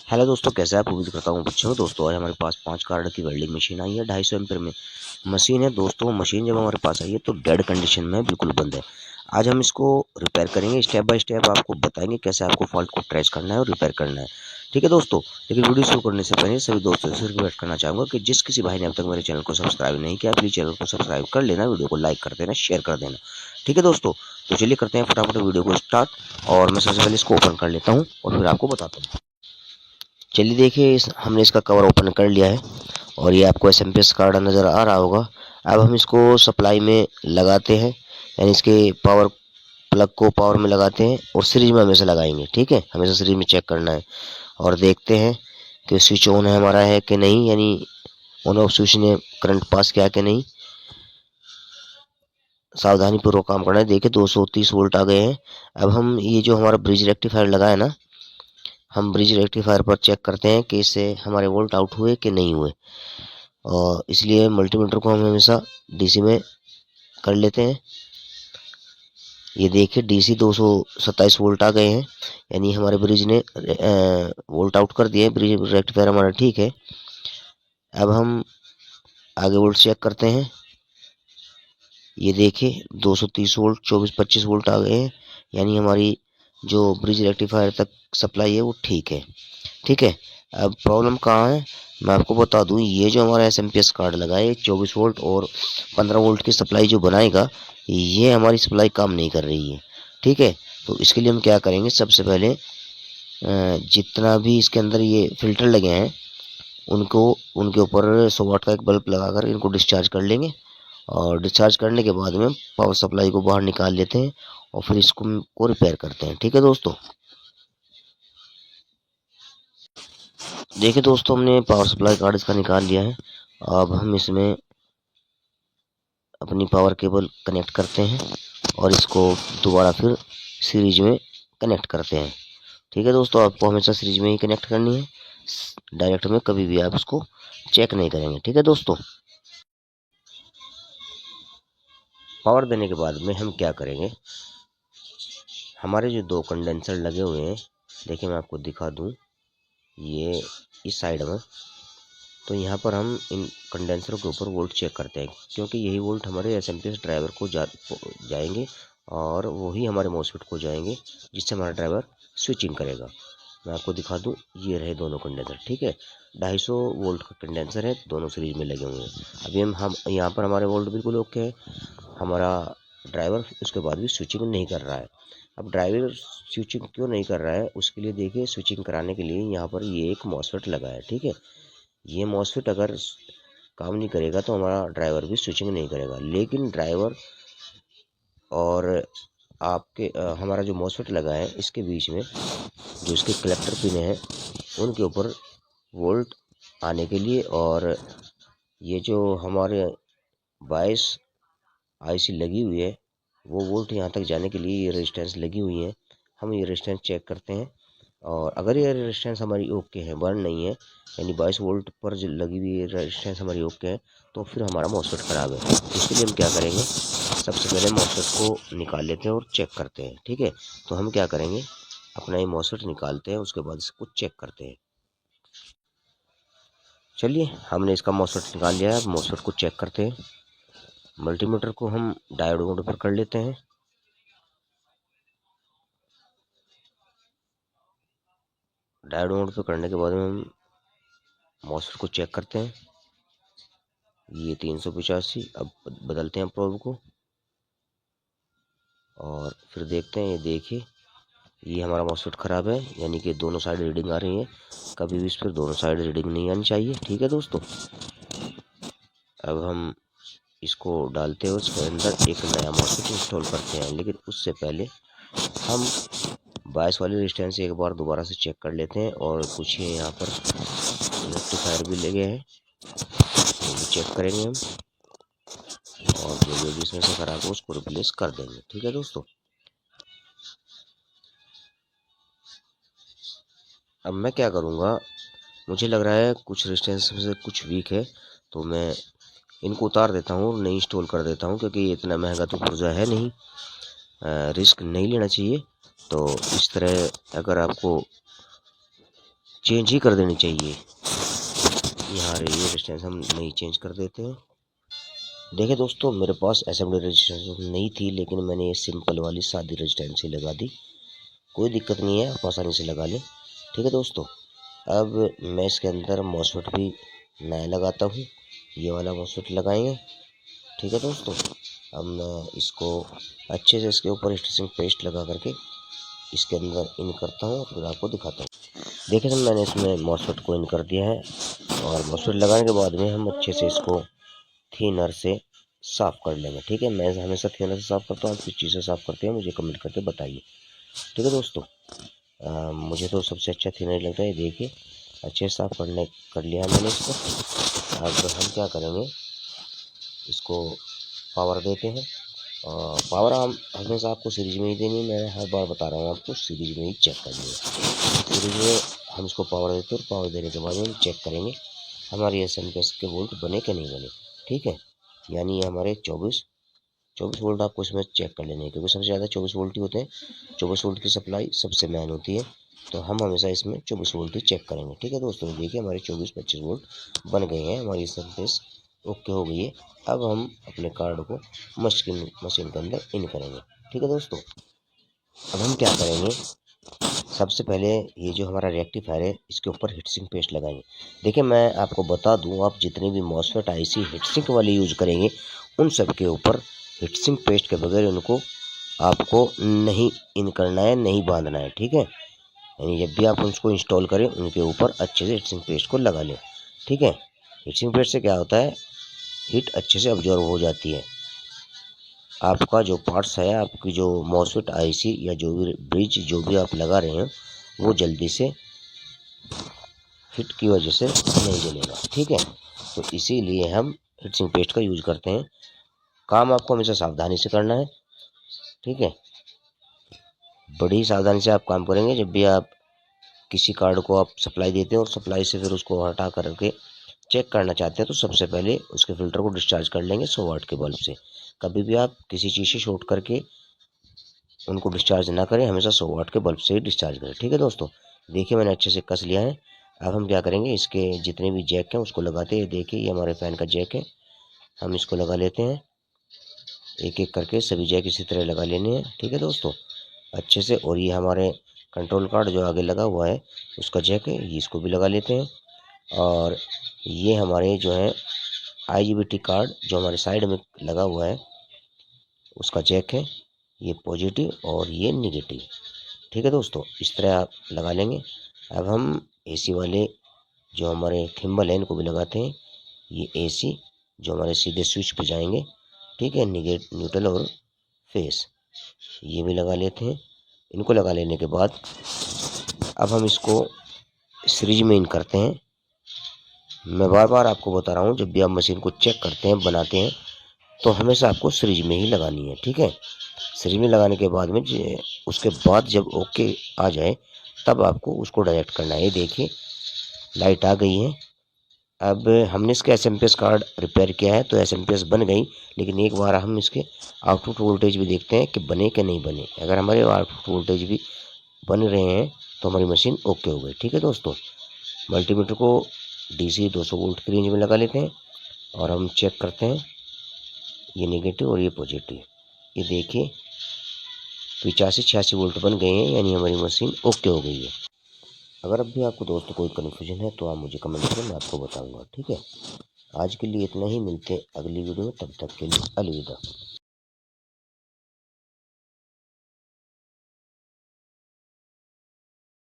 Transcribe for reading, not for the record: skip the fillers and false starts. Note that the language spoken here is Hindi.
हेलो दोस्तों, कैसे आप? उम्मीद करता हूँ बच्चों। दोस्तों आज हमारे पास 5 कार्ड की वेल्डिंग मशीन आई है। 250 एम्पीयर में मशीन है। दोस्तों मशीन जब हमारे पास आई है तो डेड कंडीशन में बिल्कुल बंद है। आज हम इसको रिपेयर करेंगे, स्टेप बाय स्टेप आपको बताएंगे कैसे आपको फॉल्ट को ट्रेस करना है और रिपेयर करना है। ठीक है दोस्तों, लेकिन वीडियो शुरू करने से पहले सभी दोस्तों से रिक्वेस्ट करना चाहूँगा कि जिस किसी भाई ने अब तक मेरे चैनल को सब्सक्राइब नहीं किया, प्लीज़ चैनल को सब्सक्राइब कर लेना, वीडियो को लाइक कर देना, शेयर कर देना। ठीक है दोस्तों, तो चलिए करते हैं फटाफट वीडियो को स्टार्ट। और मैं सबसे पहले इसको ओपन कर लेता हूँ और फिर आपको बताता हूँ। चलिए देखिए, हमने इसका कवर ओपन कर लिया है और ये आपको एसएमपीएस कार्ड नज़र आ रहा होगा। अब हम इसको सप्लाई में लगाते हैं, यानी इसके पावर प्लग को पावर में लगाते हैं और सीरीज में हमेशा लगाएंगे। ठीक है, हमेशा सीरीज में चेक करना है और देखते हैं कि स्विच ऑन है हमारा है कि नहीं, यानी ऑन ऑफ स्विच ने करंट पास किया कि नहीं। सावधानी पूर्वक काम करना है। देखिए 230 वोल्ट आ गए हैं। अब हम ये जो हमारा ब्रिज रेक्टिफायर लगा है ना, हम ब्रिज रेक्टिफायर पर चेक करते हैं कि इससे हमारे वोल्ट आउट हुए कि नहीं हुए, और इसलिए मल्टीमीटर को हम हमेशा डीसी में कर लेते हैं। ये देखिए डीसी 227 वोल्ट आ गए हैं, यानी हमारे ब्रिज ने वोल्ट आउट कर दिए। ब्रिज रेक्टिफायर हमारा ठीक है। अब हम आगे वोल्ट चेक करते हैं। ये देखिए 230 वोल्ट 24-25 वोल्ट आ गए हैं, यानी हमारी जो ब्रिज रेक्टिफायर तक सप्लाई है वो ठीक है। ठीक है, अब प्रॉब्लम कहाँ है मैं आपको बता दूं। ये जो हमारा एसएमपीएस कार्ड लगा है 24 वोल्ट और 15 वोल्ट की सप्लाई जो बनाएगा, ये हमारी सप्लाई काम नहीं कर रही है। ठीक है, तो इसके लिए हम क्या करेंगे, सबसे पहले जितना भी इसके अंदर ये फिल्टर लगे हैं उनको उनके ऊपर 100 वाट का एक बल्ब लगाकर इनको डिस्चार्ज कर लेंगे, और डिस्चार्ज करने के बाद में पावर सप्लाई को बाहर निकाल लेते हैं और फिर इसको रिपेयर करते हैं। ठीक है दोस्तों, देखिए दोस्तों हमने पावर सप्लाई कार्ड इसका निकाल लिया है। अब हम इसमें अपनी पावर केबल कनेक्ट करते हैं और इसको दोबारा फिर सीरीज में कनेक्ट करते हैं। ठीक है दोस्तों, आपको हमेशा सीरीज में ही कनेक्ट करनी है, डायरेक्ट में कभी भी आप इसको चेक नहीं करेंगे। ठीक है दोस्तों, पावर देने के बाद में हम क्या करेंगे, हमारे जो दो कंडेंसर लगे हुए हैं, देखिए मैं आपको दिखा दूं, ये इस साइड में, तो यहाँ पर हम इन कंडेंसरों के ऊपर वोल्ट चेक करते हैं, क्योंकि यही वोल्ट हमारे एसएमपीएस ड्राइवर को जाएंगे और वही हमारे मॉसफेट को जाएंगे, जिससे हमारा ड्राइवर स्विचिंग करेगा। मैं आपको दिखा दूं, ये रहे दोनों कंडेंसर। ठीक है, 250 वोल्ट का कंडेंसर है, दोनों सीरीज में लगे हुए हैं। अभी हम यहाँ पर हमारे वोल्ट बिल्कुल ओके है, हमारा ड्राइवर उसके बाद भी स्विचिंग नहीं कर रहा है। अब ड्राइवर स्विचिंग क्यों नहीं कर रहा है, उसके लिए देखिए स्विचिंग कराने के लिए यहाँ पर ये एक मॉसफेट लगा है। ठीक है, ये मॉसफेट अगर काम नहीं करेगा तो हमारा ड्राइवर भी स्विचिंग नहीं करेगा। लेकिन ड्राइवर और आपके हमारा जो मॉसफेट लगा है इसके बीच में जो इसके कलेक्टर पिन है उनके ऊपर वोल्ट आने के लिए, और ये जो हमारे 22 आईसी लगी हुई है वो वोल्ट यहाँ तक जाने के लिए ये रेजिस्टेंस लगी हुई है। हम ये रेजिस्टेंस चेक करते हैं, और अगर ये रेजिस्टेंस हमारी ओके है, बर्न नहीं है, यानी 22 वोल्ट पर जो लगी हुई रेजिस्टेंस हमारी ओके है, तो फिर हमारा मॉसफेट ख़राब है। इसके लिए हम क्या करेंगे, सबसे पहले मॉसफेट को निकाल लेते हैं और चेक करते हैं। ठीक है, तो हम क्या करेंगे, अपना ये मॉसफेट निकालते हैं, उसके बाद इसको चेक करते हैं। चलिए हमने इसका मॉसफेट निकाल लिया है, अब मॉसफेट को चेक करते हैं। मल्टीमीटर को हम डायोड मोड पर कर लेते हैं। डायोड मोड पर करने के बाद में हम मॉसफेट को चेक करते हैं। ये 385, अब बदलते हैं प्रोब को और फिर देखते हैं। ये देखिए ये हमारा मॉसफेट ख़राब है, यानी कि दोनों साइड रीडिंग आ रही है। कभी भी इस पर दोनों साइड रीडिंग नहीं आनी चाहिए। ठीक है दोस्तों, अब हम इसको डालते हुए उसके अंदर एक नया मॉसफेट इंस्टॉल करते हैं, लेकिन उससे पहले हम 22 वाली रेजिस्टेंस एक बार दोबारा से चेक कर लेते हैं। और कुछ ये यहाँ पर रेक्टिफायर भी लगे हैं, वो भी चेक करेंगे हम, और जो भी इसमें से खराब हो उसको रिप्लेस कर देंगे। ठीक है दोस्तों, अब मैं क्या करूँगा, मुझे लग रहा है कुछ रेजिस्टेंस में से कुछ वीक है, तो मैं इनको उतार देता हूँ और नई इंस्टॉल कर देता हूँ, क्योंकि इतना महंगा तो पुर्जा है नहीं, रिस्क नहीं लेना चाहिए। तो इस तरह अगर आपको चेंज ही कर देनी चाहिए। यहाँ रही रेजिस्टेंस हम नहीं चेंज कर देते हैं। देखिए दोस्तों, मेरे पास असेंबली रेजिस्टेंस नहीं थी, लेकिन मैंने ये सिंपल वाली सादी रेजिस्टेंस ही लगा दी। कोई दिक्कत नहीं है, आप आसानी से लगा लें। ठीक है दोस्तों, अब मैं इसके अंदर मॉसफेट भी नया लगाता हूँ। ये वाला मॉसफेट लगाएंगे। ठीक है दोस्तों, अब मैं इसको अच्छे से इसके ऊपर स्टिचिंग पेस्ट लगा करके इसके अंदर इन करता हूँ, फिर आपको दिखाता हूँ। देखिए तो मैंने इसमें मॉसफेट को इन कर दिया है, और मॉसफेट लगाने के बाद में हम अच्छे से इसको थिनर से साफ़ कर लेंगे। ठीक है, मैं हमेशा थिनर से साफ़ करता हूँ। आप किस चीज़ से साफ़ करते हैं मुझे कमेंट करके बताइए। ठीक है दोस्तों, मुझे तो सबसे अच्छा थिनर लगता है। देखिए अच्छे से साफ़ कर लिया मैंने इसको। अब हम क्या करेंगे, इसको पावर देते हैं। और पावर हम हमेशा आपको सीरीज में ही देनी है। मैं हर बार बता रहा हूँ आपको, सीरीज में ही चेक करनी है। सीरीज में हम इसको पावर देते हैं, और पावर देने के बाद हम चेक करेंगे हमारी एसएमपीएस के वोल्ट बने कि नहीं बने। ठीक है, यानी हमारे 24 वोल्ट आपको इसमें चेक कर लेने हैं, क्योंकि सबसे ज़्यादा 24 वोल्ट ही होते हैं। 24 वोल्ट की सप्लाई सबसे मेन होती है, तो हम हमेशा इसमें 24 वोल्ट ही चेक करेंगे। ठीक है दोस्तों, देखिए हमारे 24-25 वोल्ट बन गए हैं, हमारी एसएमपीएस ओके हो गई है। अब हम अपने कार्ड को मशीन के अंदर इन करेंगे। ठीक है दोस्तों, अब हम क्या करेंगे, सबसे पहले ये जो हमारा रेक्टिफायर है इसके ऊपर हीटसिंक पेस्ट लगाएंगे। देखिए मैं आपको बता दूं, आप जितने भी मॉसफेट आईसी हीटसिंक वाले यूज करेंगे उन सब के ऊपर हीटसिंक पेस्ट के बगैर उनको आपको नहीं इन करना है, नहीं बांधना है। ठीक है, यानी जब भी आप उसको इंस्टॉल करें उनके ऊपर अच्छे से हीटसिंक पेस्ट को लगा लें। ठीक है, हीटसिंक पेस्ट से क्या होता है, हीट अच्छे से ऑब्जर्व हो जाती है। आपका जो पार्ट्स है, आपकी जो मॉसफेट आईसी या जो भी ब्रिज जो भी आप लगा रहे हैं वो जल्दी से हीट की वजह से नहीं जलेगा। ठीक है, तो इसीलिए हम हीटसिंक पेस्ट का यूज करते हैं। काम आपको हमेशा सावधानी से करना है। ठीक है, बड़ी सावधानी से आप काम करेंगे। जब भी आप किसी कार्ड को आप सप्लाई देते हैं और सप्लाई से फिर उसको हटा करके चेक करना चाहते हैं, तो सबसे पहले उसके फिल्टर को डिस्चार्ज कर लेंगे 100 वाट के बल्ब से। कभी भी आप किसी चीज़ से शॉर्ट करके उनको डिस्चार्ज ना करें, हमेशा 100 वाट के बल्ब से ही डिस्चार्ज करें। ठीक है दोस्तों, देखिए मैंने अच्छे से कस लिया है। अब हम क्या करेंगे, इसके जितने भी जैक हैं उसको लगाते हैं। देखिए ये हमारे फ़ैन का जैक है, हम इसको लगा लेते हैं एक एक करके। सभी जैक इसी तरह लगा लेने हैं। ठीक है दोस्तों, अच्छे से। और ये हमारे कंट्रोल कार्ड जो आगे लगा हुआ है उसका जैक है, ये इसको भी लगा लेते हैं। और ये हमारे जो है IGBT कार्ड जो हमारे साइड में लगा हुआ है उसका जैक है, ये पॉजिटिव और ये निगेटिव। ठीक है दोस्तों, इस तरह आप लगा लेंगे। अब हम AC वाले जो हमारे थिम्बल हैं इनको भी लगाते हैं। ये AC जो हमारे सीधे स्विच पे जाएंगे। ठीक है, न्यूट्रल और फेस ये भी लगा लेते हैं। इनको लगा लेने के बाद अब हम इसको सीरीज में इन करते हैं। मैं बार बार आपको बता रहा हूँ, जब भी आप मशीन को चेक करते हैं, बनाते हैं, तो हमेशा आपको सीरीज में ही लगानी है। ठीक है, सीरीज में लगाने के बाद में उसके बाद जब ओके आ जाए तब आपको उसको डायरेक्ट करना है। ये देखिए लाइट आ गई है। अब हमने इसका एसएमपीएस कार्ड रिपेयर किया है तो एसएमपीएस बन गई, लेकिन एक बार हम इसके आउटपुट वोल्टेज भी देखते हैं कि बने कि नहीं बने। अगर हमारे आउटपुट वोल्टेज भी बन रहे हैं तो हमारी मशीन ओके हो गई। ठीक है दोस्तों, मल्टीमीटर को DC 200 वोल्ट की रेंज में लगा लेते हैं और हम चेक करते हैं। ये नेगेटिव और ये पॉजिटिव। ये देखिए 85-86 वोल्ट बन गए हैं, यानी हमारी मशीन ओके हो गई है। अगर अब भी आपको दोस्तों कोई कन्फ्यूजन है तो आप मुझे कमेंट करें, मैं आपको बताऊंगा। ठीक है, आज के लिए इतना ही, मिलते हैं अगली वीडियो में, तब तक के लिए अलविदा।